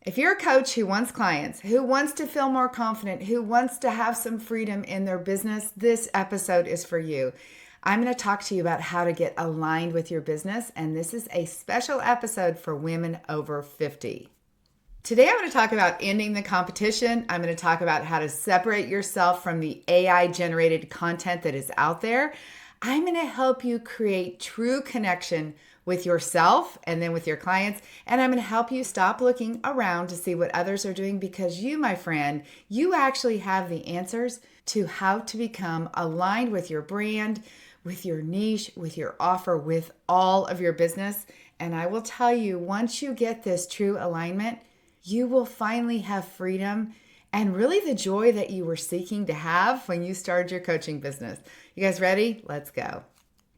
If you're a coach who wants clients, who wants to feel more confident, who wants to have some freedom in their business, this episode is for you. I'm going to talk to you about how to get aligned with your business, and this is a special episode for women over 50. Today, I'm going to talk about ending the competition. I'm going to talk about how to separate yourself from the AI generated content that is out there. I'm going to help you create true connection with yourself and then with your clients. And I'm going to help you stop looking around to see what others are doing, because you, my friend, you actually have the answers to how to become aligned with your brand, with your niche, with your offer, with all of your business. And I will tell you, once you get this true alignment, you will finally have freedom and really the joy that you were seeking to have when you started your coaching business. You guys ready? Let's go.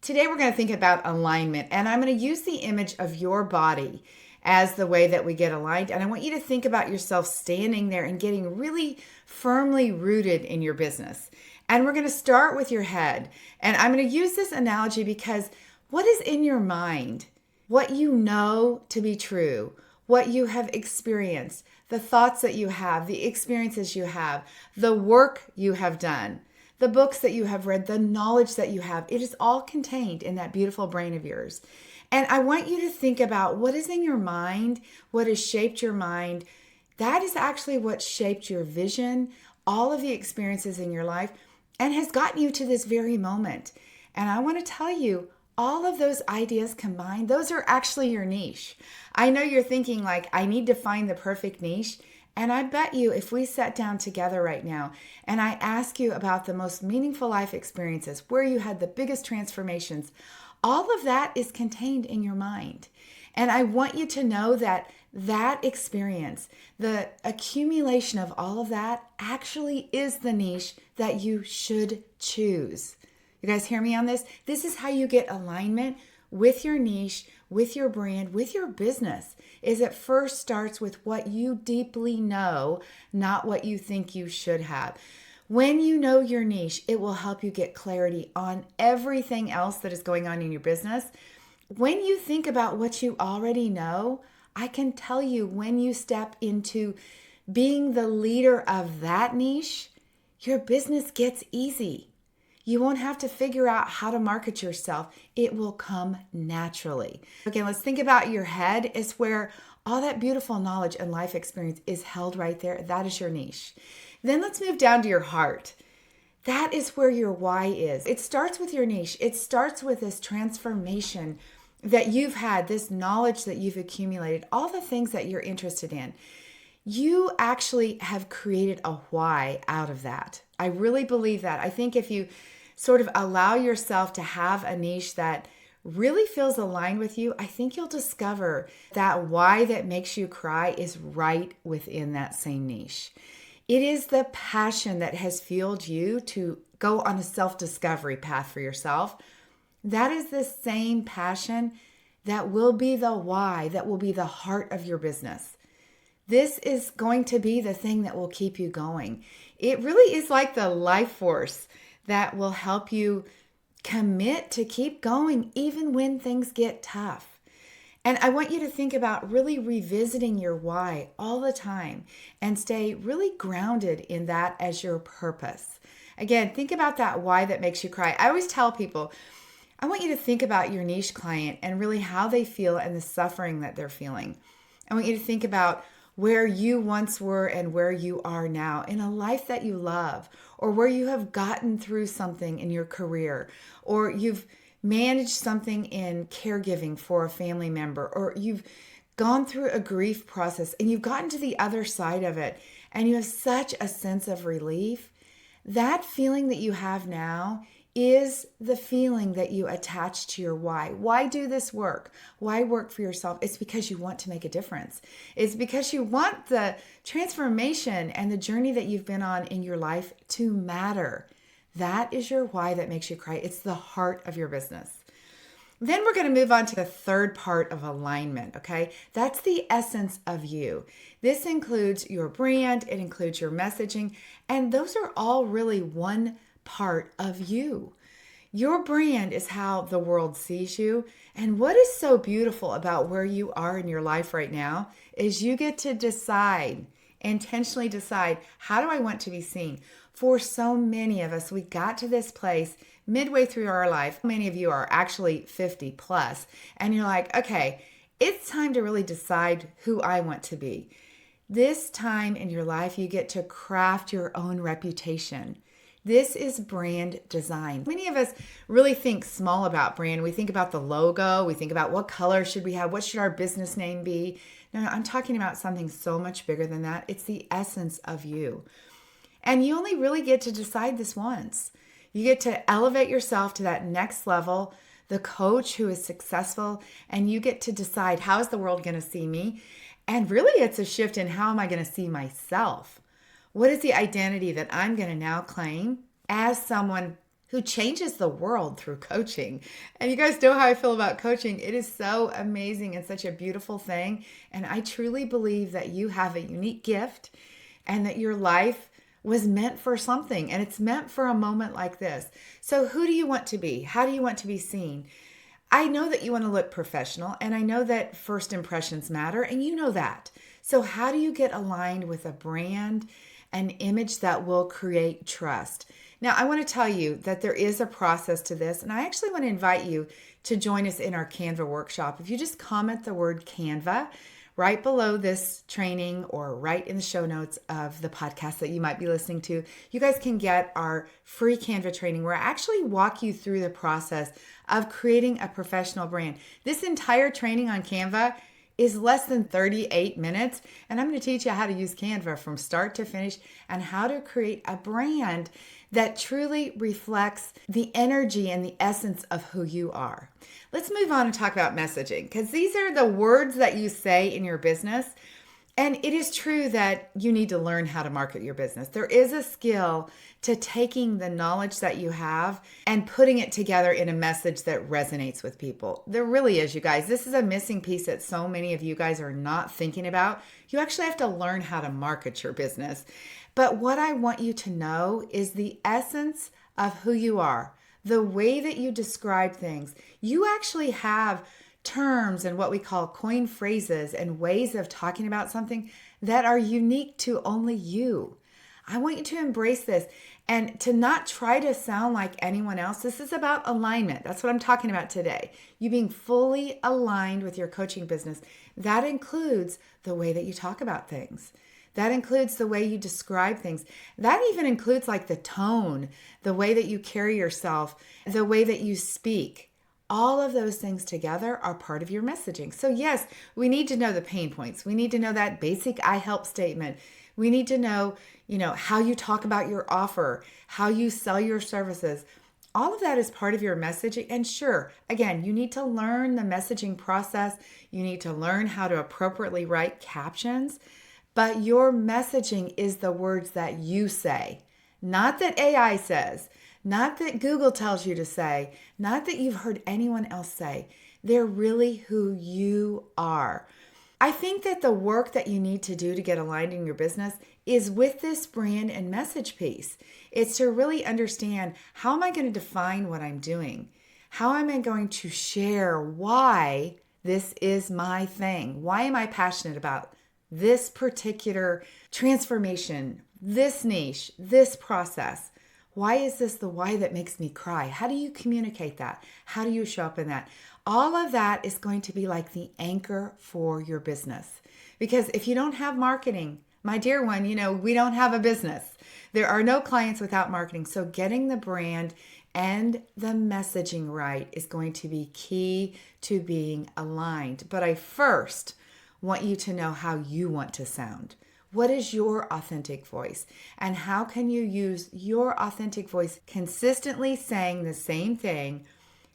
Today we're going to think about alignment, and I'm going to use the image of your body as the way that we get aligned. And I want you to think about yourself standing there and getting really firmly rooted in your business. And we're going to start with your head. And I'm going to use this analogy because what is in your mind, what you know to be true, what you have experienced, the thoughts that you have, the experiences you have, the work you have done, the books that you have read, the knowledge that you have, it is all contained in that beautiful brain of yours. And I want you to think about what is in your mind, what has shaped your mind. That is actually what shaped your vision, all of the experiences in your life, and has gotten you to this very moment. And I want to tell you, all of those ideas combined, those are actually your niche. I know you're thinking like, I need to find the perfect niche. And I bet you if we sat down together right now and I ask you about the most meaningful life experiences, where you had the biggest transformations, all of that is contained in your mind. And I want you to know that that experience, the accumulation of all of that, actually is the niche that you should choose. You guys hear me on this? This is how you get alignment with your niche, with your brand, with your business. Is it first starts with what you deeply know, not what you think you should have. When you know your niche, it will help you get clarity on everything else that is going on in your business. When you think about what you already know, I can tell you, when you step into being the leader of that niche, your business gets easy. You won't have to figure out how to market yourself. It will come naturally. Again, let's think about your head. It's where all that beautiful knowledge and life experience is held right there. That is your niche. Then let's move down to your heart. That is where your why is. It starts with your niche. It starts with this transformation that you've had, this knowledge that you've accumulated, all the things that you're interested in. You actually have created a why out of that. I really believe that. I think if you sort of allow yourself to have a niche that really feels aligned with you, I think you'll discover that why that makes you cry is right within that same niche. It is the passion that has fueled you to go on a self-discovery path for yourself. That is the same passion that will be the why, that will be the heart of your business. This is going to be the thing that will keep you going. It really is like the life force that will help you commit to keep going even when things get tough. And I want you to think about really revisiting your why all the time and stay really grounded in that as your purpose. Again, think about that why that makes you cry. I always tell people, I want you to think about your niche client and really how they feel and the suffering that they're feeling. I want you to think about where you once were and where you are now in a life that you love, or where you have gotten through something in your career, or you've managed something in caregiving for a family member, or you've gone through a grief process and you've gotten to the other side of it and you have such a sense of relief. That feeling that you have now is the feeling that you attach to your why. Why do this work? Why work for yourself? It's because you want to make a difference. It's because you want the transformation and the journey that you've been on in your life to matter. That is your why that makes you cry. It's the heart of your business. Then we're going to move on to the third part of alignment, okay? That's the essence of you. This includes your brand, it includes your messaging, and those are all really one part of you. Your brand is how the world sees you. And what is so beautiful about where you are in your life right now is you get to decide, intentionally decide, how do I want to be seen? For so many of us, we got to this place midway through our life. Many of you are actually 50 plus, and you're like, okay, it's time to really decide who I want to be. This time in your life, you get to craft your own reputation. This is brand design. Many of us really think small about brand. We think about the logo. We think about what color should we have? What should our business name be? No, I'm talking about something so much bigger than that. It's the essence of you. And you only really get to decide this once. You get to elevate yourself to that next level, the coach who is successful, and you get to decide, how is the world going to see me? And really, it's a shift in how am I going to see myself? What is the identity that I'm going to now claim as someone who changes the world through coaching? And you guys know how I feel about coaching. It is so amazing and such a beautiful thing. And I truly believe that you have a unique gift and that your life was meant for something, and it's meant for a moment like this. So who do you want to be? How do you want to be seen? I know that you want to look professional, and I know that first impressions matter, and you know that. So how do you get aligned with a brand, an image that will create trust? Now, I want to tell you that there is a process to this, and I actually want to invite you to join us in our Canva workshop. If you just comment the word Canva right below this training or right in the show notes of the podcast that you might be listening to, you guys can get our free Canva training where I actually walk you through the process of creating a professional brand. This entire training on Canva is less than 38 minutes, and I'm going to teach you how to use Canva from start to finish and how to create a brand that truly reflects the energy and the essence of who you are. Let's move on and talk about messaging, because these are the words that you say in your business. And it is true that you need to learn how to market your business. There is a skill to taking the knowledge that you have and putting it together in a message that resonates with people. There really is, you guys. This is a missing piece that so many of you guys are not thinking about. You actually have to learn how to market your business. But what I want you to know is the essence of who you are, the way that you describe things. You actually have terms and what we call coin phrases and ways of talking about something that are unique to only you. I want you to embrace this and to not try to sound like anyone else. This is about alignment. That's what I'm talking about today. You being fully aligned with your coaching business. That includes the way that you talk about things. That includes the way you describe things. That even includes like the tone, the way that you carry yourself, the way that you speak. All of those things together are part of your messaging. So yes, we need to know the pain points. We need to know that basic I help statement. We need to know, how you talk about your offer, how you sell your services. All of that is part of your messaging. And sure, again, you need to learn the messaging process. You need to learn how to appropriately write captions. But your messaging is the words that you say, not that AI says. Not that Google tells you to say, not that you've heard anyone else say. They're really who you are. I think that the work that you need to do to get aligned in your business is with this brand and message piece. It's to really understand, how am I going to define what I'm doing? How am I going to share why this is my thing? Why am I passionate about this particular transformation, this niche, this process? Why is this the why that makes me cry? How do you communicate that? How do you show up in that? All of that is going to be like the anchor for your business. Because if you don't have marketing, my dear one, we don't have a business. There are no clients without marketing. So getting the brand and the messaging right is going to be key to being aligned. But I first want you to know how you want to sound. What is your authentic voice? And how can you use your authentic voice consistently saying the same thing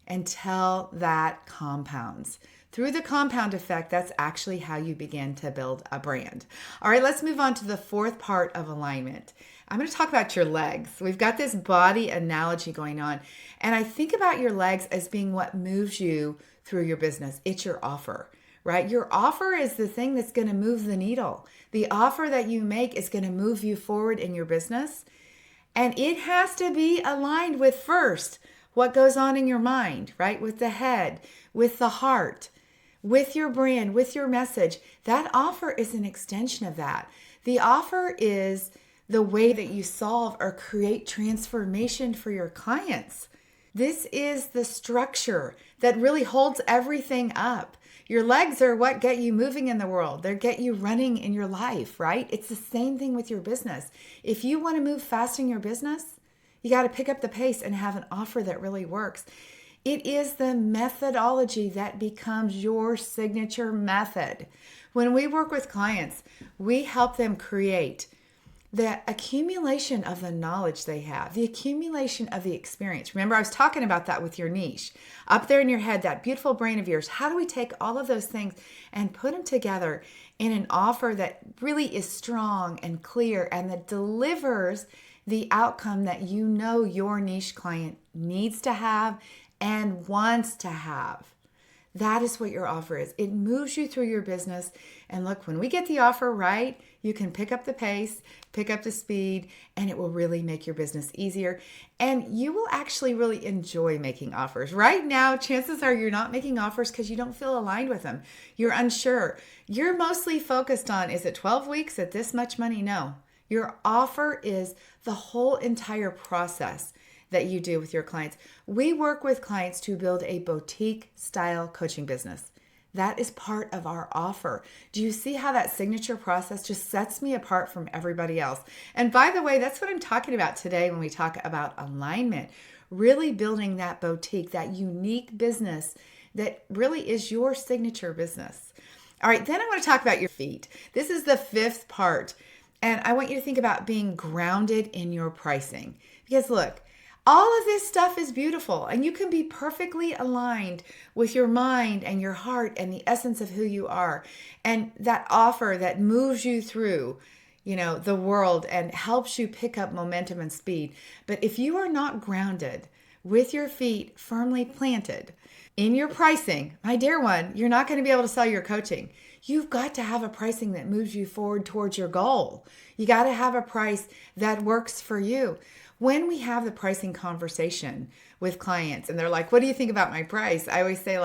until that compounds? Through the compound effect, that's actually how you begin to build a brand. All right, let's move on to the fourth part of alignment. I'm going to talk about your legs. We've got this body analogy going on. And I think about your legs as being what moves you through your business. It's your offer. Right? Your offer is the thing that's going to move the needle. The offer that you make is going to move you forward in your business. And it has to be aligned with first, what goes on in your mind, right? With the head, with the heart, with your brand, with your message. That offer is an extension of that. The offer is the way that you solve or create transformation for your clients. This is the structure that really holds everything up. Your legs are what get you moving in the world. They get you running in your life, right? It's the same thing with your business. If you want to move fast in your business, you got to pick up the pace and have an offer that really works. It is the methodology that becomes your signature method. When we work with clients, we help them create the accumulation of the knowledge they have, the accumulation of the experience. Remember, I was talking about that with your niche. Up there in your head, that beautiful brain of yours, how do we take all of those things and put them together in an offer that really is strong and clear and that delivers the outcome that you know your niche client needs to have and wants to have? That is what your offer is. It moves you through your business. And look, when we get the offer right, you can pick up the pace, pick up the speed, and it will really make your business easier. And you will actually really enjoy making offers. Right now, chances are you're not making offers because you don't feel aligned with them. You're unsure. You're mostly focused on, is it 12 weeks at this much money? No. Your offer is the whole entire process that you do with your clients. We work with clients to build a boutique style coaching business. That is part of our offer. Do you see how that signature process just sets me apart from everybody else? And by the way, that's what I'm talking about today when we talk about alignment. Really building that boutique, that unique business that really is your signature business. All right, then I want to talk about your feet. This is the fifth part. And I want you to think about being grounded in your pricing. Because look, all of this stuff is beautiful and you can be perfectly aligned with your mind and your heart and the essence of who you are. And that offer that moves you through, the world and helps you pick up momentum and speed. But if you are not grounded with your feet firmly planted in your pricing, my dear one, you're not going to be able to sell your coaching. You've got to have a pricing that moves you forward towards your goal. You got to have a price that works for you. When we have the pricing conversation with clients and they're like, what do you think about my price? I always say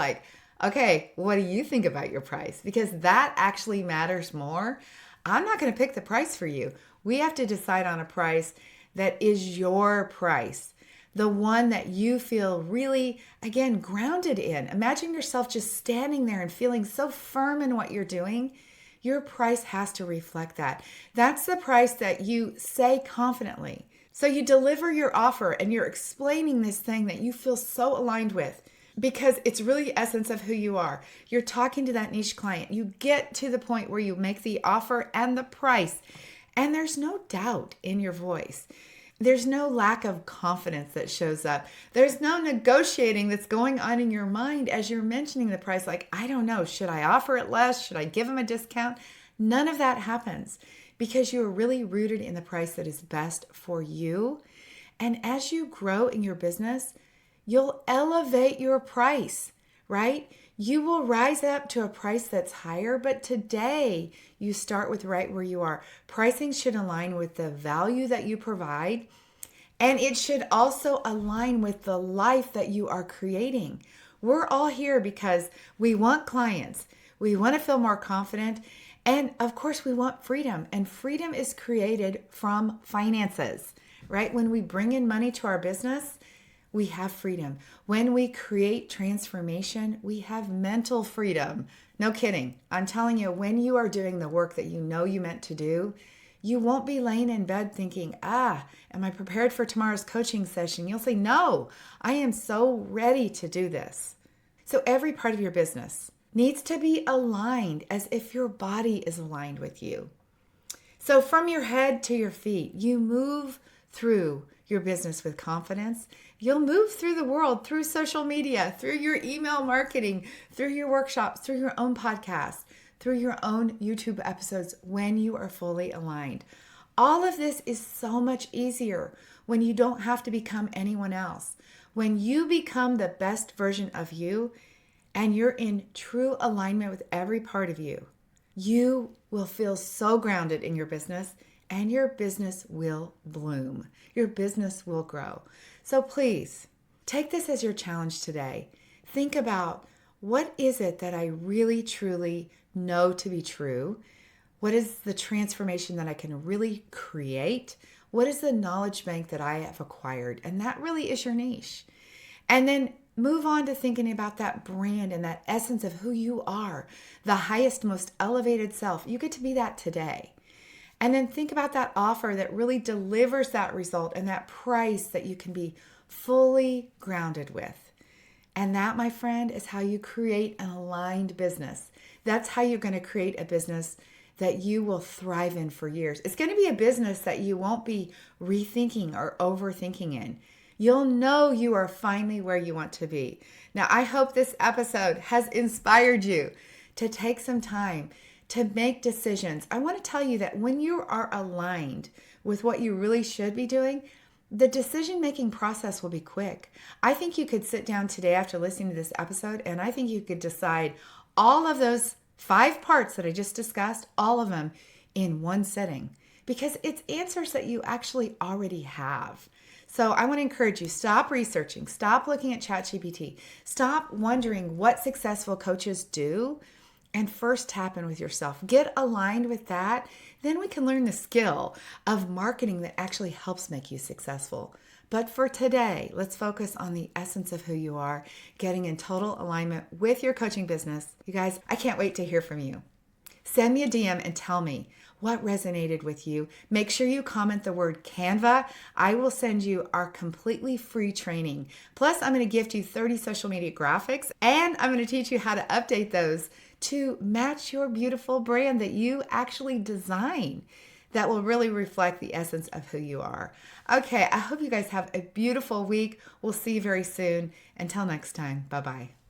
okay, what do you think about your price? Because that actually matters more. I'm not going to pick the price for you. We have to decide on a price that is your price. The one that you feel really, again, grounded in. Imagine yourself just standing there and feeling so firm in what you're doing. Your price has to reflect that. That's the price that you say confidently. So you deliver your offer and you're explaining this thing that you feel so aligned with because it's really the essence of who you are. You're talking to that niche client. You get to the point where you make the offer and the price, and there's no doubt in your voice. There's no lack of confidence that shows up. There's no negotiating that's going on in your mind as you're mentioning the price. Like, I don't know, should I offer it less? Should I give them a discount? None of that happens because you are really rooted in the price that is best for you. And as you grow in your business, you'll elevate your price, right? You will rise up to a price that's higher, but today you start with right where you are. Pricing should align with the value that you provide, and it should also align with the life that you are creating. We're all here because we want clients. We want to feel more confident. And of course, we want freedom. And freedom is created from finances, right? When we bring in money to our business, we have freedom. When we create transformation, we have mental freedom. No kidding. I'm telling you, when you are doing the work that you know you meant to do, you won't be laying in bed thinking, am I prepared for tomorrow's coaching session? You'll say, no, I am so ready to do this. So every part of your business needs to be aligned as if your body is aligned with you. So from your head to your feet, you move through your business with confidence. You'll move through the world, through social media, through your email marketing, through your workshops, through your own podcasts, through your own YouTube episodes when you are fully aligned. All of this is so much easier when you don't have to become anyone else. When you become the best version of you and you're in true alignment with every part of you, you will feel so grounded in your business and your business will bloom. Your business will grow. So please, Take this as your challenge today. Think about, what is it that I really truly know to be true? What is the transformation that I can really create? What is the knowledge bank that I have acquired? And that really is your niche. And then move on to thinking about that brand and that essence of who you are, the highest, most elevated self. You get to be that today. And then think about that offer that really delivers that result and that price that you can be fully grounded with. And that, my friend, is how you create an aligned business. That's how you're going to create a business that you will thrive in for years. It's going to be a business that you won't be rethinking or overthinking in. You'll know you are finally where you want to be. Now, I hope this episode has inspired you to take some time to make decisions. I want to tell you that when you are aligned with what you really should be doing, the decision-making process will be quick. I think you could sit down today after listening to this episode, and I think you could decide all of those 5 parts that I just discussed, all of them in one sitting, because it's answers that you actually already have. So I want to encourage you, stop researching, stop looking at ChatGPT, stop wondering what successful coaches do, and first tap in with yourself. Get aligned with that. Then we can learn the skill of marketing that actually helps make you successful. But for today, let's focus on the essence of who you are, getting in total alignment with your coaching business. You guys, I can't wait to hear from you. Send me a DM and tell me what resonated with you. Make sure you comment the word Canva. I will send you our completely free training. Plus, I'm going to gift you 30 social media graphics, and I'm going to teach you how to update those to match your beautiful brand that you actually design, that will really reflect the essence of who you are. Okay, I hope you guys have a beautiful week. We'll see you very soon. Until next time, bye-bye.